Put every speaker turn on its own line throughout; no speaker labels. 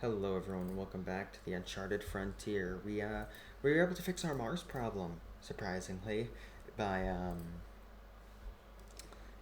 Hello everyone, welcome back to the Uncharted Frontier. We were able to fix our Mars problem, surprisingly, by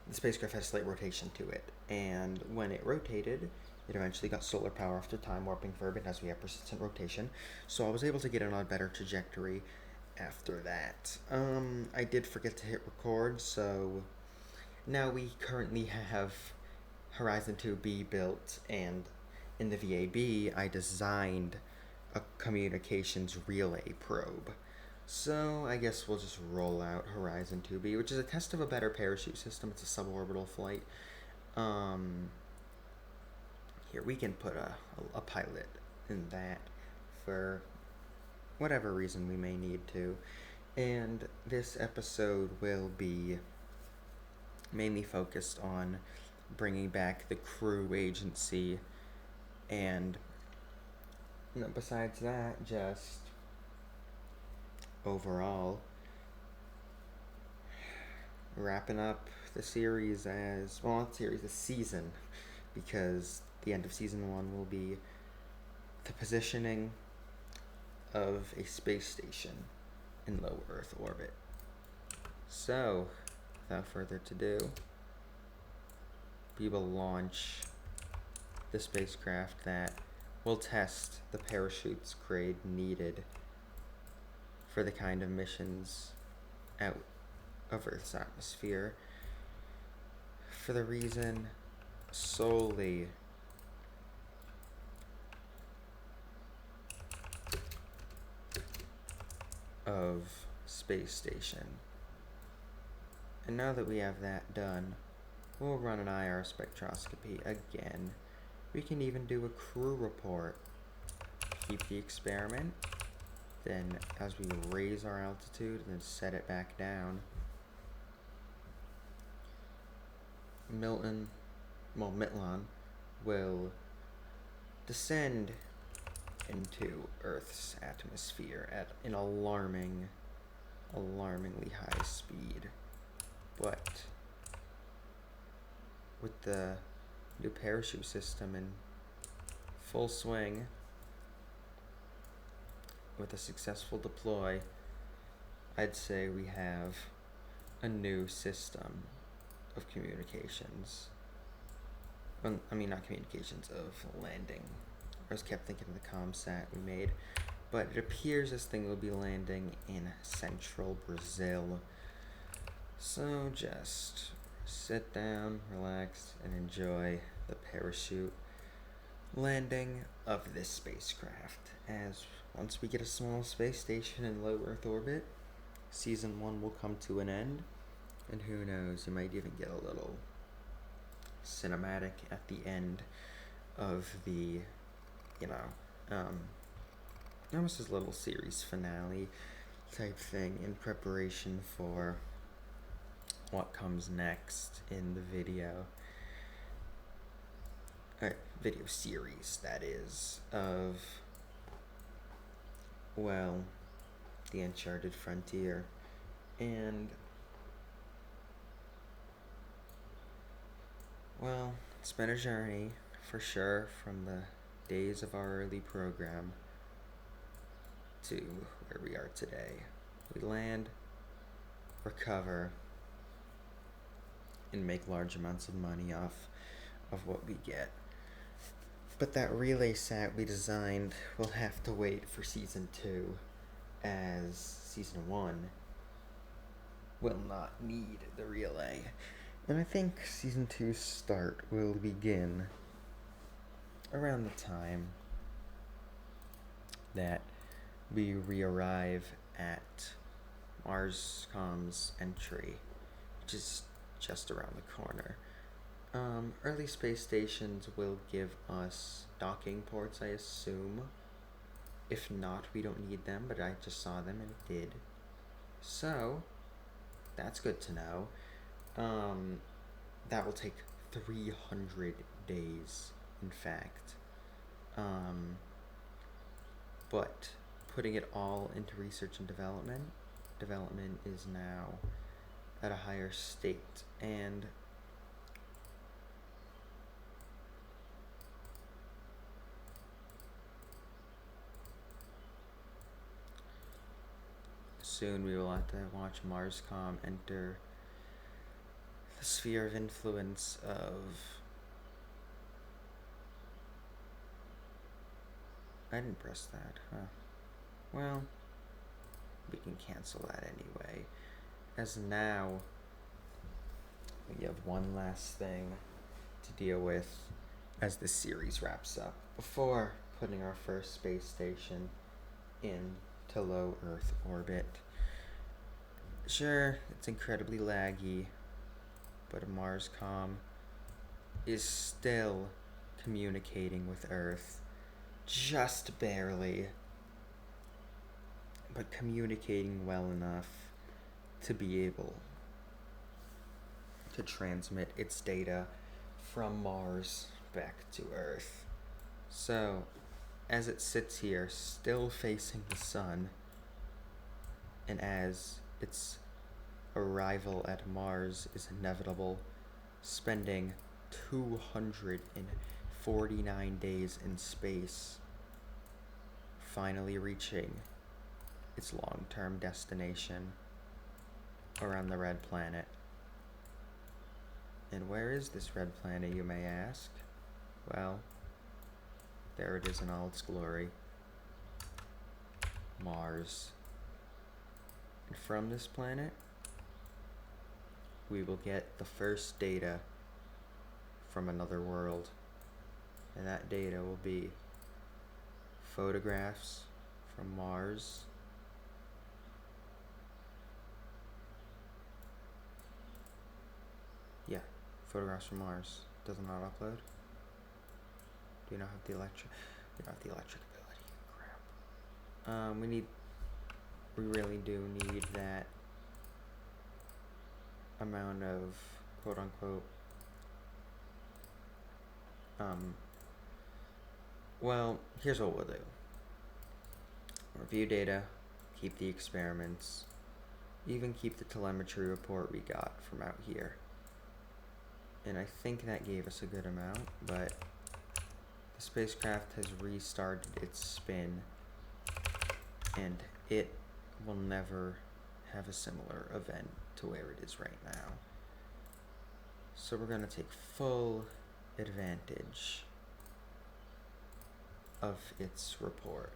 the spacecraft had slight rotation to it, and when it rotated, it eventually got solar power after time warping Verb, as we have persistent rotation, so I was able to get it on a better trajectory after that. I did forget to hit record, so now we currently have Horizon 2B built, and in the VAB, I designed a communications relay probe. So I guess we'll just roll out Horizon 2B, which is a test of a better parachute system. It's a suborbital flight. Here, we can put a pilot in that for whatever reason we may need to. And this episode will be mainly focused on bringing back the crew agency, and besides that, just overall wrapping up the series the season, because the end of season 1 will be the positioning of a space station in low Earth orbit. So, without further ado, we will launch the spacecraft that will test the parachute's grade needed for the kind of missions out of Earth's atmosphere, for the reason solely of space station. And now that we have that done, we'll run an IR spectroscopy again. We can even do a crew report. Keep the experiment, then as we raise our altitude, then set it back down, Mitlon will descend into Earth's atmosphere at an alarmingly high speed. But with the new parachute system in full swing, with a successful deploy, I'd say we have a new system of communications. I mean, not communications, of landing. I just kept thinking of the ComSat we made, but it appears this thing will be landing in central Brazil. So just sit down, relax, and enjoy the parachute landing of this spacecraft. As once we get a small space station in low Earth orbit, season 1 will come to an end, and who knows, you might even get a little cinematic at the end of the, almost as a little series finale type thing in preparation for what comes next in the video series, that is, of, the Uncharted Frontier. And, it's been a journey, for sure, from the days of our early program to where we are today. We land, recover, and make large amounts of money off of what we get. But that relay sat we designed will have to wait for season 2, as season 1 will not need the relay. And I think season 2's start will begin around the time that we re-arrive at Marscom's entry, which is just around the corner. Early space stations will give us docking ports, I assume. If not, we don't need them, but I just saw them and it did. So, that's good to know. That will take 300 days, in fact. But putting it all into research and development is now at a higher state, and soon we will have to watch MarsCom enter the sphere of influence of... I didn't press that, huh? Well, we can cancel that anyway, as now we have one last thing to deal with as the series wraps up, before putting our first space station into low Earth orbit. Sure, it's incredibly laggy, but MarsCom is still communicating with Earth, just barely, but communicating well enough to be able to transmit its data from Mars back to Earth. So, as it sits here, still facing the sun, and as its arrival at Mars is inevitable, spending 249 days in space, finally reaching its long-term destination around the red planet. And where is this red planet, you may ask? Well, there it is in all its glory. Mars. And from this planet, we will get the first data from another world. And that data will be photographs from Mars, photographs from Mars. Does it not upload? Do you not have the electric? You don't have the electric ability. Crap. We really do need that amount of quote unquote. Well, here's what we'll do. Review data, keep the experiments, even keep the telemetry report we got from out here. And I think that gave us a good amount, but the spacecraft has restarted its spin, and it will never have a similar event to where it is right now. So we're going to take full advantage of its report.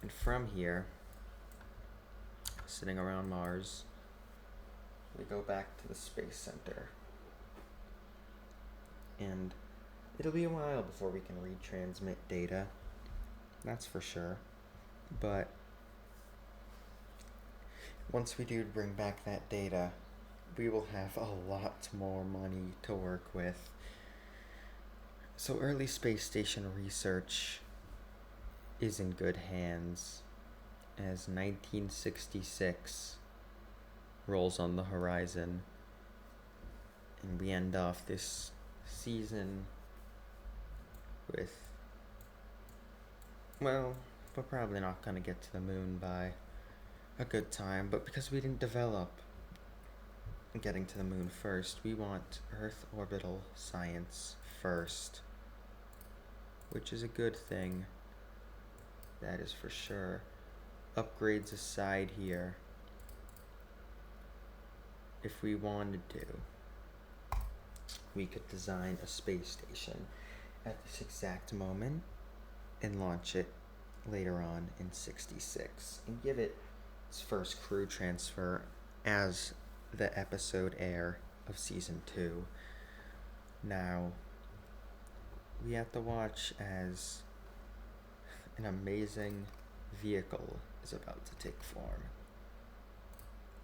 And from here, sitting around Mars, we go back to the Space Center. And it'll be a while before we can retransmit data, that's for sure. But once we do bring back that data, we will have a lot more money to work with. So early space station research is in good hands as 1966 rolls on the horizon, and we end off this season with, well, we're probably not going to get to the moon by a good time, but because we didn't develop getting to the moon first, we want Earth orbital science first, which is a good thing, that is for sure. Upgrades aside here, if we wanted to, we could design a space station at this exact moment and launch it later on in 66 and give it its first crew transfer as the episode air of season 2. Now, we have to watch as an amazing vehicle is about to take form.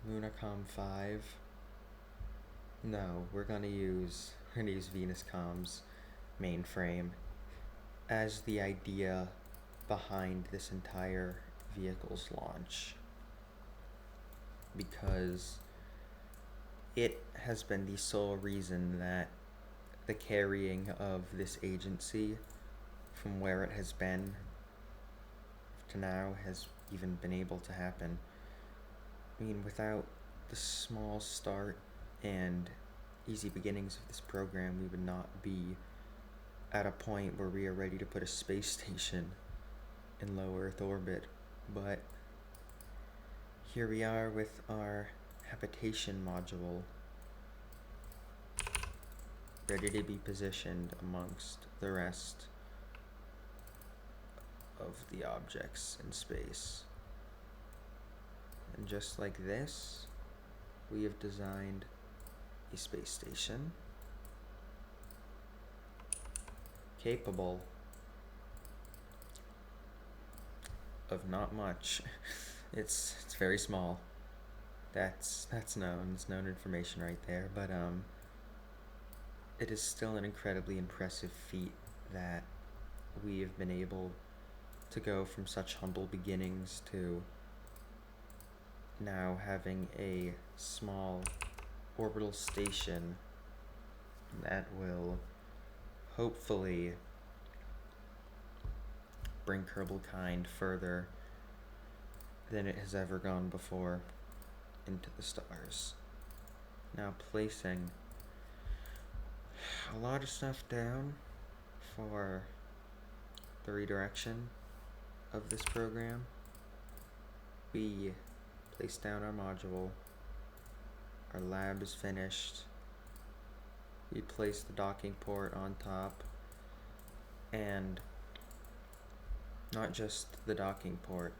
Lunacom 5. No, we're gonna use Venuscom's mainframe as the idea behind this entire vehicle's launch, because it has been the sole reason that the carrying of this agency from where it has been to now has even been able to happen. I mean, without the small start and easy beginnings of this program, we would not be at a point where we are ready to put a space station in low Earth orbit. But here we are with our habitation module ready to be positioned amongst the rest of the objects in space. And just like this, we have designed a space station capable of not much. It's very small. That's known. It's known information right there. But it is still an incredibly impressive feat that we have been able to go from such humble beginnings to now having a small orbital station that will hopefully bring Kerbal kind further than it has ever gone before into the stars. Now placing a lot of stuff down for the redirection of this program. We placed down our module, our lab is finished, we placed the docking port on top, and not just the docking port,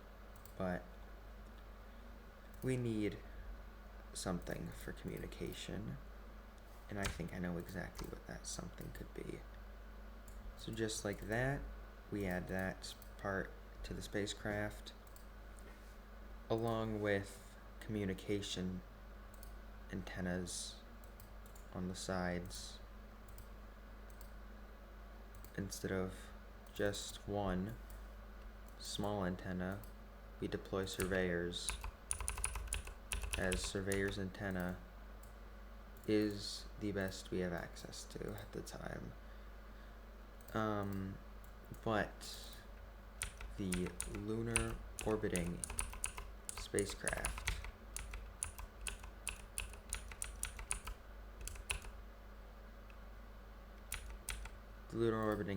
but we need something for communication, and I think I know exactly what that something could be. So just like that, we add that part to the spacecraft, along with communication antennas on the sides. Instead of just one small antenna, we deploy surveyors, as surveyors' antenna is the best we have access to at the time. But the lunar orbiting spacecraft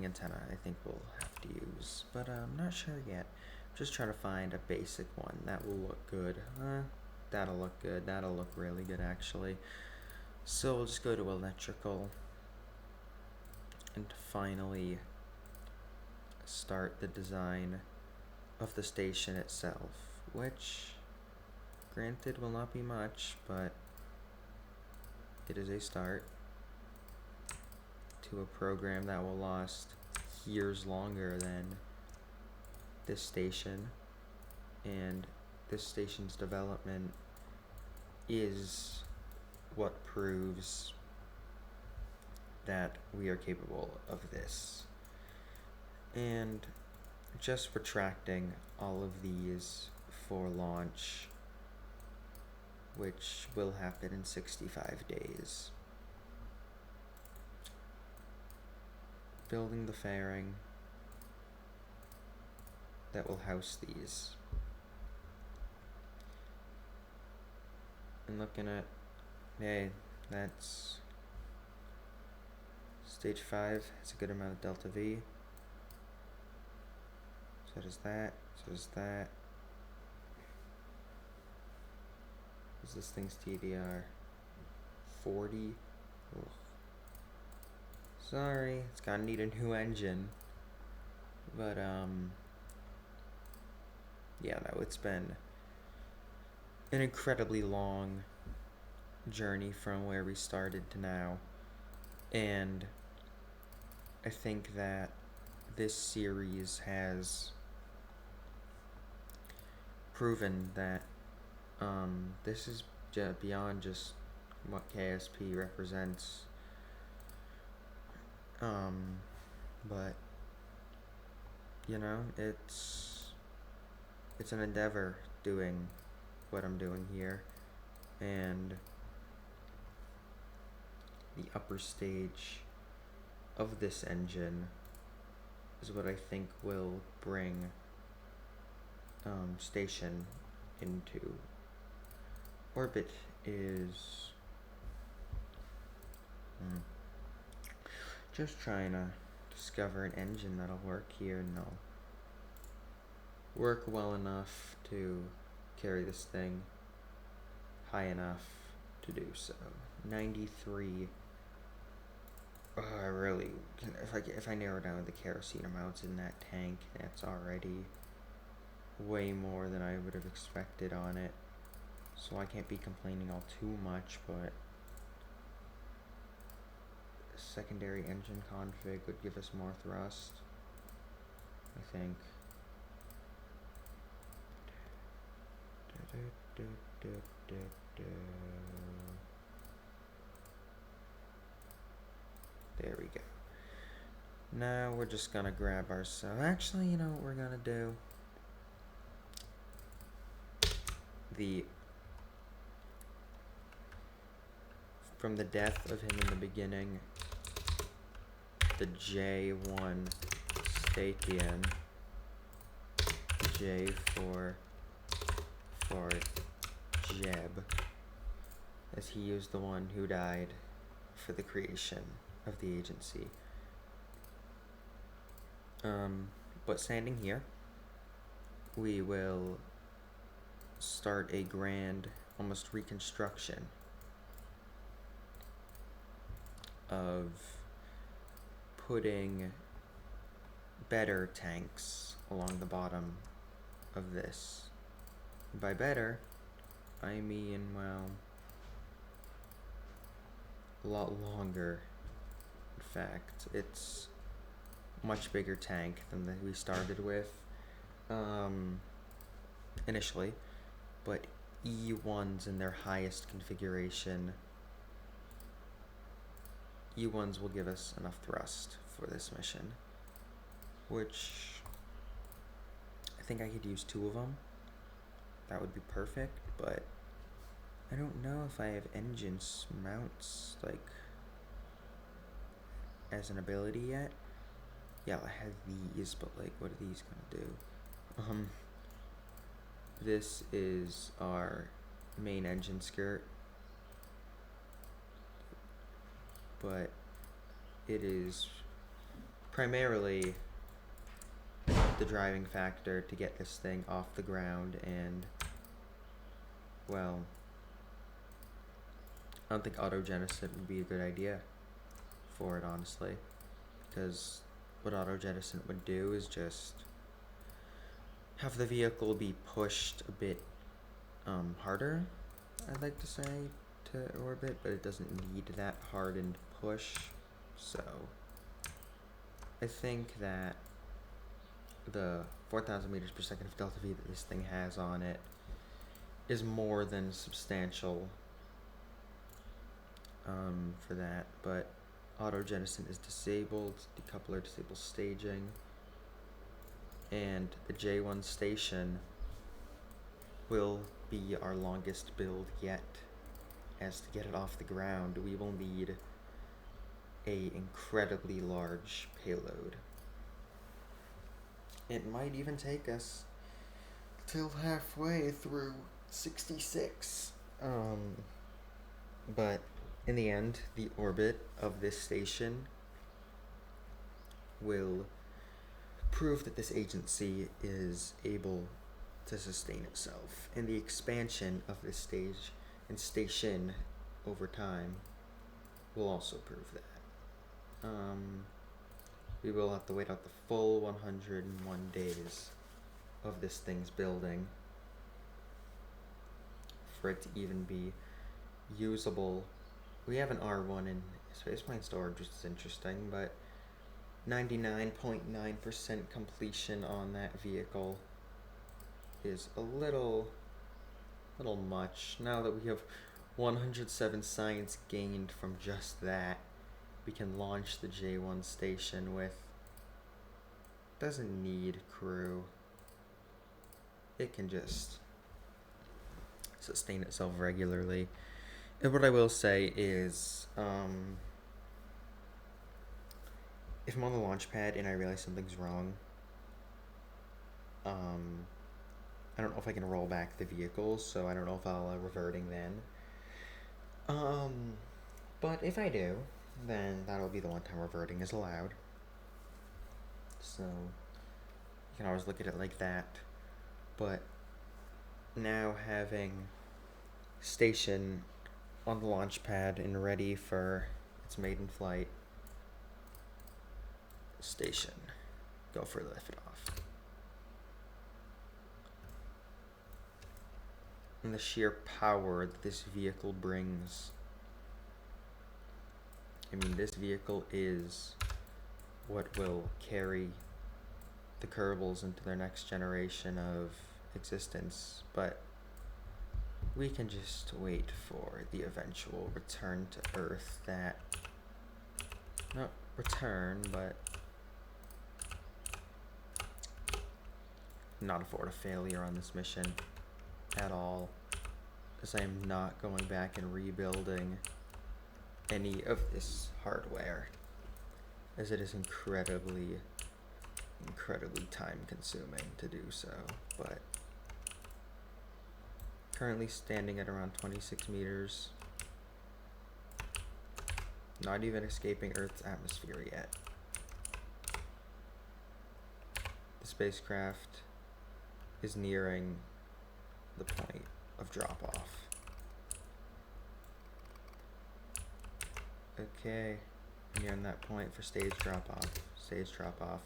antenna I think we'll have to use, but I'm not sure yet. I'm just trying to find a basic one that will look good. That'll look good. That'll look really good actually. So we'll just go to electrical and finally start the design of the station itself, which granted will not be much, but it is a start to a program that will last years longer than this station, and this station's development is what proves that we are capable of this. And just retracting all of these for launch, which will happen in 65 days. Building the fairing that will house these. And looking at, hey, that's stage 5, it's a good amount of delta V. So does that, so does that. Is this thing's TDR? 40? Ugh. Sorry, it's gonna need a new engine. But, yeah, no, it's been an incredibly long journey from where we started to now. And I think that this series has proven that this is beyond just what KSP represents. But you know, it's an endeavor doing what I'm doing here, and the upper stage of this engine is what I think will bring station into orbit. Is just trying to discover an engine that'll work here and that'll work well enough to carry this thing high enough to do so. 93. I really, if I narrow down the kerosene amounts in that tank, that's already way more than I would have expected on it. So I can't be complaining all too much, but secondary engine config would give us more thrust, I think. There we go. Now we're just gonna grab ourselves. Actually, you know what we're gonna do? From the death of him in the beginning, the J1 Statian, J for Jeb, as he was the one who died for the creation of the agency. But standing here, we will start a grand, almost reconstruction of putting better tanks along the bottom of this. By better, I mean, well, a lot longer. In fact, it's a much bigger tank than that we started with initially, but E1s in their highest configuration, E1s will give us enough thrust for this mission, which I think I could use 2 of them. That would be perfect, but I don't know if I have engine mounts, like, as an ability yet. Yeah, I have these, but, like, what are these gonna do? This is our main engine skirt, but it is primarily the driving factor to get this thing off the ground, and, well, I don't think auto-jettison would be a good idea for it, honestly, because what auto-jettison would do is just have the vehicle be pushed a bit harder, I'd like to say, to orbit, but it doesn't need that hardened push. So I think that the 4,000 meters per second of delta V that this thing has on it is more than substantial for that, but auto-jettison is disabled, decoupler disables staging, and the J1 station will be our longest build yet, as to get it off the ground we will need a incredibly large payload. It might even take us till halfway through 66. But in the end, the orbit of this station will prove that this agency is able to sustain itself, and the expansion of this stage and station over time will also prove that. We will have to wait out the full 101 days of this thing's building for it to even be usable. We have an R1 in spaceplane storage, which is interesting, but 99.9% completion on that vehicle is a little much. Now that we have 107 science gained from just that, we can launch the J1 station with, doesn't need crew. It can just sustain itself regularly. And what I will say is, if I'm on the launch pad and I realize something's wrong, I don't know if I can roll back the vehicles, so I don't know if I'll reverting then. But if I do, then that'll be the one time reverting is allowed. So you can always look at it like that. But now having station on the launch pad and ready for its maiden flight. Station, go for liftoff. And the sheer power that this vehicle brings. I mean, this vehicle is what will carry the Kerbals into their next generation of existence, but we can just wait for the eventual return to Earth that, not return, but not afford a failure on this mission at all, as I am not going back and rebuilding any of this hardware, as it is incredibly time consuming to do so. But currently standing at around 26 meters, not even escaping Earth's atmosphere yet. The spacecraft is nearing the point of drop-off. Okay, nearing that point for stage drop-off. Stage drop-off.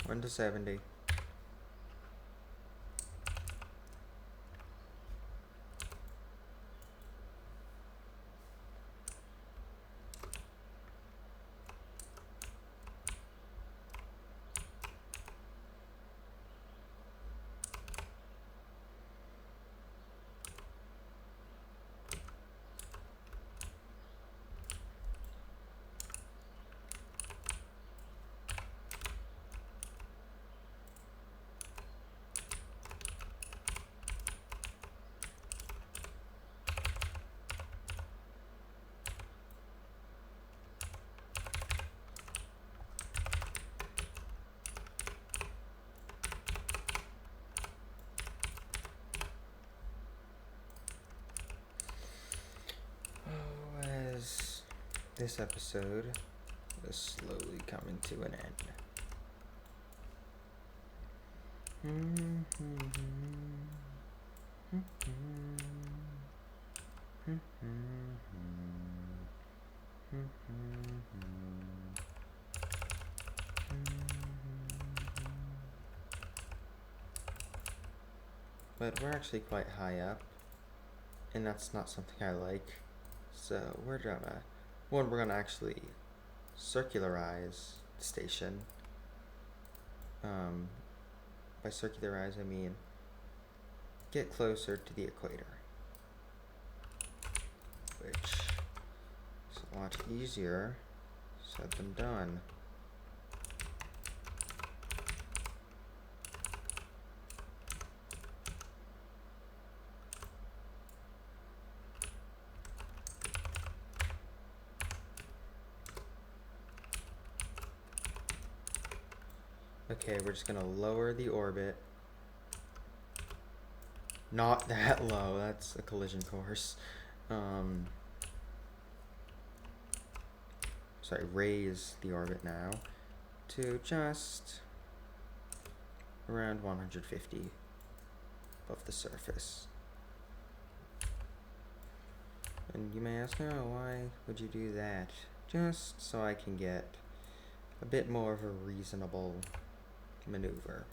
One to 70. This episode is slowly coming to an end. But we're actually quite high up, and that's not something I like. So we're gonna actually circularize the station. By circularize, I mean get closer to the equator, which is a lot easier said than done. Okay, we're just gonna lower the orbit. Not that low, that's a collision course. Sorry, raise the orbit now to just around 150 above the surface. And you may ask, oh, why would you do that? Just so I can get a bit more of a reasonable maneuver.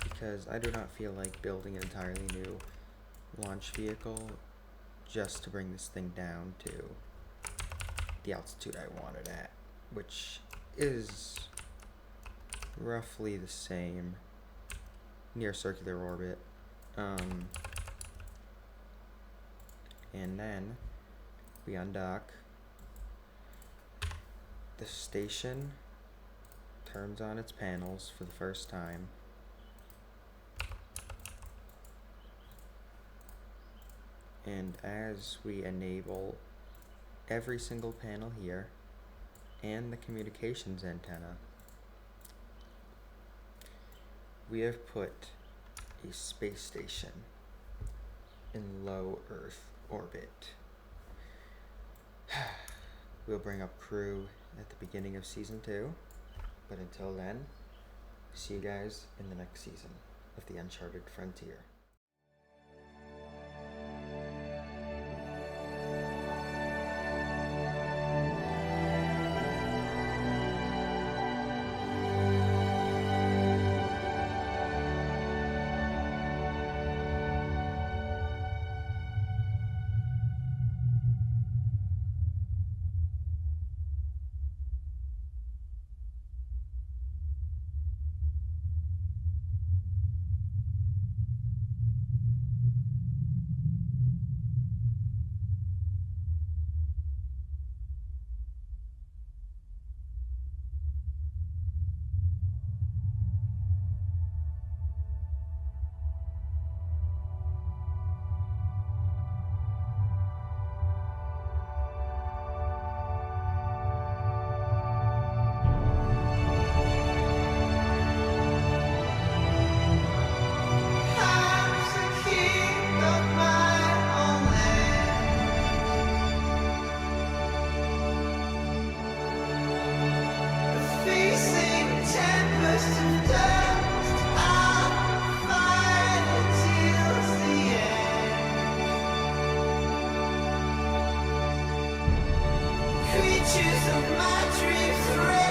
Because I do not feel like building an entirely new launch vehicle just to bring this thing down to the altitude I want it at, which is roughly the same near circular orbit. And then we undock. The station turns on its panels for the first time. And as we enable every single panel here and the communications antenna, we have put a space station in low Earth orbit. we'll bring up crew at the beginning of season 2. But until then, see you guys in the next season of the Uncharted Frontier.
Creatures of my dreams.